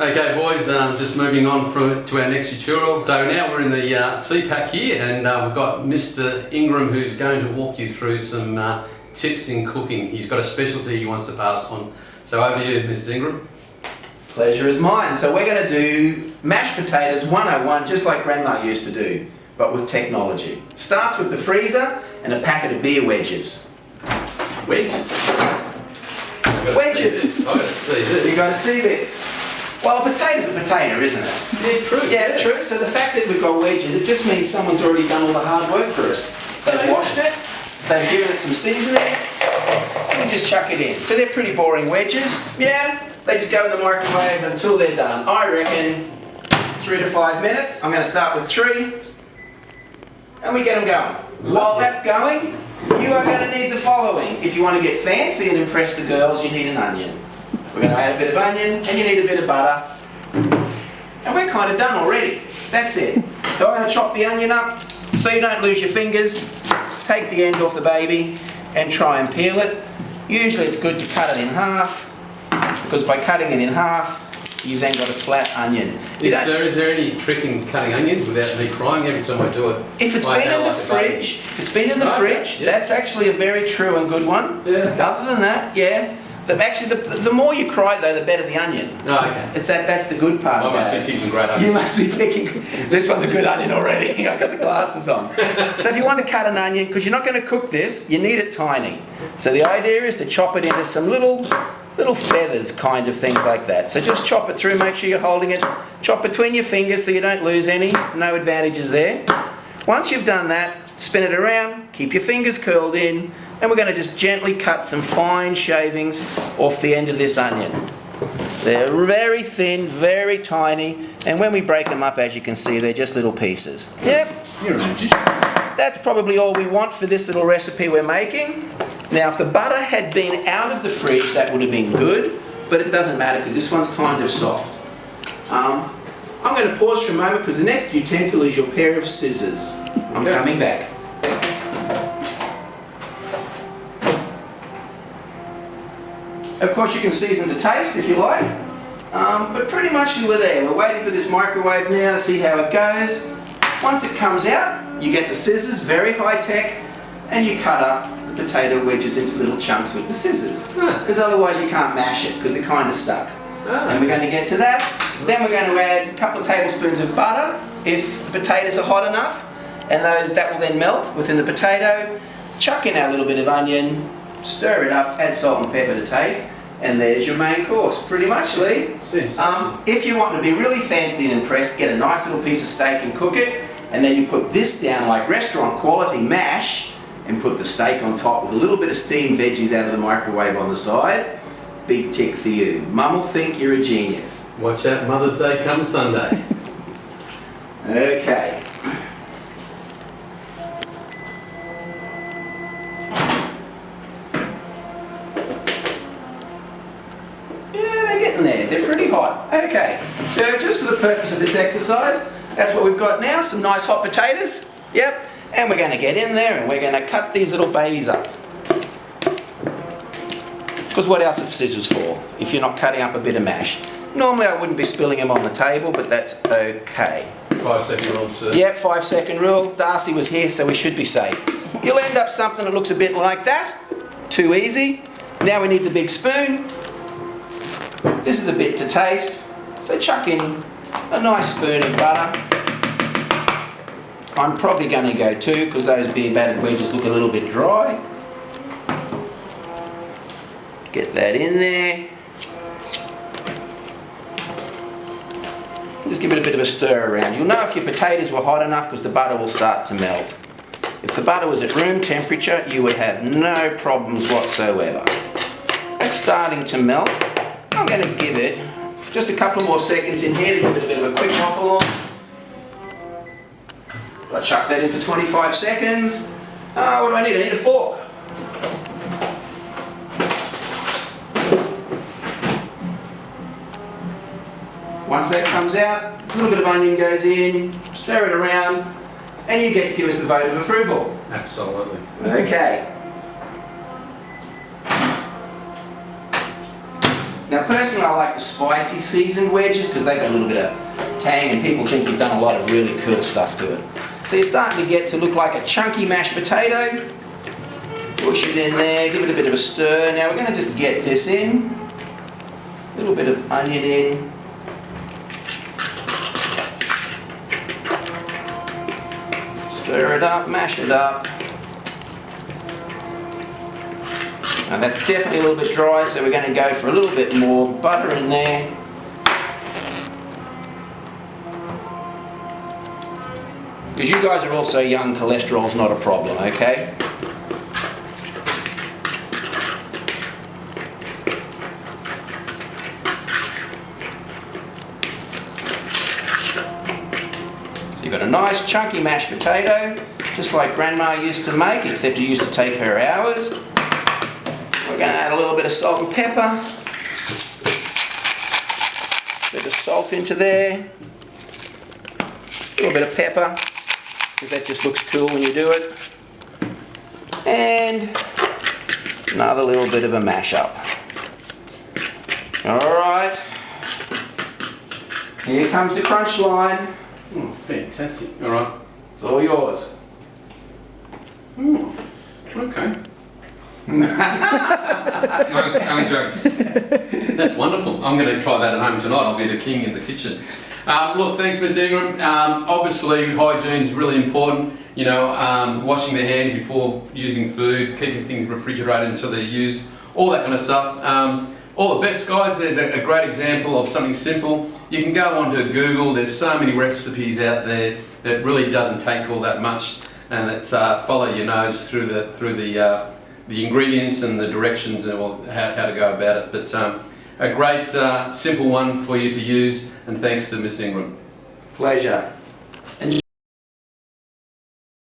Okay boys, just moving on to our next tutorial. So now we're in the CPAC here, and we've got Mr. Ingram who's going to walk you through some tips in cooking. He's got a specialty he wants to pass on. So over to you, Mr. Ingram. Pleasure is mine. So we're going to do mashed potatoes 101 just like Grandma used to do, but with technology. Starts with the freezer and a packet of beer wedges. Wedges? Wedges! I've got to see this. You've got to see this. Well, a potato's a potato, isn't it? Yeah, true. Yeah, true. So the fact that we've got wedges, it just means someone's already done all the hard work for us. They've washed it, they've given it some seasoning, and we just chuck it in. So they're pretty boring wedges. Yeah, they just go in the microwave until they're done. I reckon 3 to 5 minutes. I'm going to start with 3, and we get them going. While that's going, you are going to need the following. If you want to get fancy and impress the girls, you need an onion. We're going to add a bit of onion, and you need a bit of butter. And we're kind of done already. That's it. So I'm going to chop the onion up so you don't lose your fingers. Take the end off the baby and try and peel it. Usually it's good to cut it in half, because by cutting it in half, you've then got a flat onion. Is there any trick in cutting onions without me crying every time I do it? If it's been in the fridge, that's actually a very true and good one. Yeah, okay. Other than that, yeah. But actually, the more you cry though, the better the onion. Oh, okay. That's the good part. I must be picking great onions. You must be picking. This one's a good onion already. I've got the glasses on. So if you want to cut an onion, because you're not going to cook this, you need it tiny. So the idea is to chop it into some little feathers, kind of things like that. So just chop it through. Make sure you're holding it. Chop between your fingers so you don't lose any. No advantages there. Once you've done that, spin it around. Keep your fingers curled in. And we're going to just gently cut some fine shavings off the end of this onion. They're very thin, very tiny, and when we break them up, as you can see, they're just little pieces. Yep. You're a magician. That's probably all we want for this little recipe we're making. Now, if the butter had been out of the fridge, that would have been good, but it doesn't matter because this one's kind of soft. I'm going to pause for a moment because the next utensil is your pair of scissors. I'm coming back. Of course you can season to taste if you like, but pretty much we're there. We're waiting for this microwave now to see how it goes. Once it comes out, you get the scissors, very high tech, and you cut up the potato wedges into little chunks with the scissors. Because otherwise you can't mash it because they're kind of stuck. And we're going to get to that. Then we're going to add a couple of tablespoons of butter if the potatoes are hot enough, and that will then melt within the potato. Chuck in our little bit of onion. Stir it up, add salt and pepper to taste, and there's your main course, pretty much, Lee. If you want to be really fancy and impressed, get a nice little piece of steak and cook it, and then you put this down like restaurant quality mash, and put the steak on top with a little bit of steamed veggies out of the microwave on the side. Big tick for you. Mum will think you're a genius. Watch out, Mother's Day comes Sunday. Okay. They're pretty hot. Okay, so just for the purpose of this exercise, that's what we've got now, some nice hot potatoes. Yep, and we're going to get in there and we're going to cut these little babies up. Because what else are scissors for if you're not cutting up a bit of mash? Normally I wouldn't be spilling them on the table, but that's okay. 5-second rule, sir. Yep, 5-second rule. Darcy was here, so we should be safe. You'll end up something that looks a bit like that. Too easy. Now we need the big spoon. This is a bit to taste, so chuck in a nice spoon of butter. I'm probably going to go 2 because those beer battered wedges look a little bit dry. Get that in there. Just give it a bit of a stir around. You'll know if your potatoes were hot enough because the butter will start to melt. If the butter was at room temperature, you would have no problems whatsoever. It's starting to melt. I'm going to give it just a couple more seconds in here to give it a bit of a quick wobble on. I'll chuck that in for 25 seconds. What do I need? I need a fork. Once that comes out, a little bit of onion goes in, stir it around, and you get to give us the vote of approval. Absolutely. Okay. Now personally I like the spicy seasoned wedges because they've got a little bit of tang and people think you've done a lot of really cool stuff to it. So you're starting to get to look like a chunky mashed potato. Push it in there, give it a bit of a stir. Now we're going to just get this in. A little bit of onion in. Stir it up, mash it up. Now that's definitely a little bit dry, so we're going to go for a little bit more butter in there. Because you guys are also young, cholesterol's not a problem, okay? So you've got a nice chunky mashed potato, just like Grandma used to make, except it used to take her hours. We're going to add a little bit of salt and pepper. Bit of salt into there. A little bit of pepper, because that just looks cool when you do it. And another little bit of a mash up. Alright. Here comes the crunch line. Oh, fantastic. Alright. It's all yours. Oh, okay. No, I'm joking. That's wonderful. I'm going to try that at home tonight. I'll be the king in the kitchen. Look, thanks, Ms. Ingram. Obviously, hygiene is really important. You know, washing the hands before using food, keeping things refrigerated until they're used, all that kind of stuff. All the best, guys. There's a great example of something simple. You can go onto Google. There's so many recipes out there that really doesn't take all that much, and that follow your nose through the ingredients and the directions and how to go about it. But a great simple one for you to use, and thanks to Miss Ingram. Pleasure.